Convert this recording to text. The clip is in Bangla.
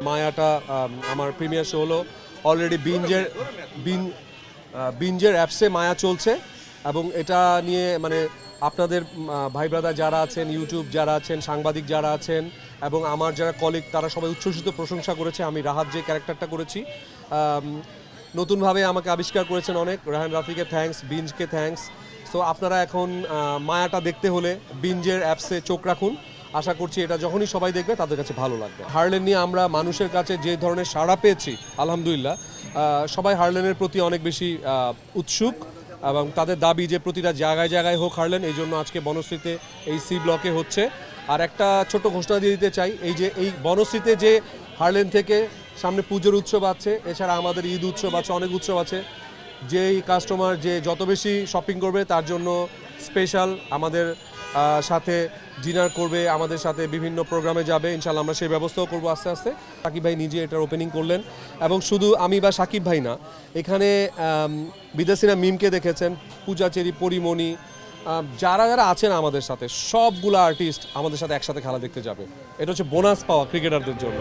মায়াটা আমার প্রিমিয়ার শো হলো অলরেডি বিঞ্জের অ্যাপসে মায়া চলছে এবং এটা নিয়ে মানে আপনাদের ভাই ব্রাদার যারা আছেন, ইউটিউব যারা আছেন, সাংবাদিক যারা আছেন এবং আমার যারা কলিগ তারা সবাই উচ্ছ্বসিত প্রশংসা করেছে আমি রাহাত যে ক্যারেক্টারটা করেছি। নতুনভাবে আমাকে আবিষ্কার করেছেন অনেক, রাহান রাফিকে থ্যাঙ্কস, বিঞ্জকে থ্যাঙ্কস। সো আপনারা এখন মায়াটা দেখতে হলে বিঞ্জের অ্যাপসে চোখ রাখুন। আশা করছি এটা যখনই সবাই দেখবে তাদের কাছে ভালো লাগবে। হার্লেন নিয়ে আমরা মানুষের কাছে যে ধরনের সাড়া পেয়েছি আলহামদুলিল্লাহ, সবাই হার্লেনের প্রতি অনেক বেশি উৎসুক এবং তাদের দাবি যে প্রতিটা জায়গায় জায়গায় হোক হার্লেন। এই জন্য আজকে বনশ্রীতে এই সি ব্লকে হচ্ছে। আর একটা ছোট ঘোষণা দিয়ে দিতে চাই, এই বনশ্রীতে যে হার্লেন থেকে সামনে পুজোর উৎসব আছে, এছাড়া আমাদের ঈদ উৎসব আছে, অনেক উৎসব আছে। যেই কাস্টমার যে যত বেশি শপিং করবে তার জন্য স্পেশাল আমাদের সাথে ডিনার করবে, আমাদের সাথে বিভিন্ন প্রোগ্রামে যাবে। ইনশাল্লাহ আমরা সেই ব্যবস্থাও করবো আস্তে আস্তে। সাকিব ভাই নিজে এটার ওপেনিং করলেন এবং শুধু আমি বা সাকিব ভাই না, এখানে বিদেশিরা মিমকে দেখেছেন, পূজা চেরি, পরিমণি, যারা যারা আছেন আমাদের সাথে সবগুলো আর্টিস্ট আমাদের সাথে একসাথে খেলা দেখতে যাবে। এটা হচ্ছে বোনাস পাওয়া ক্রিকেটারদের জন্য।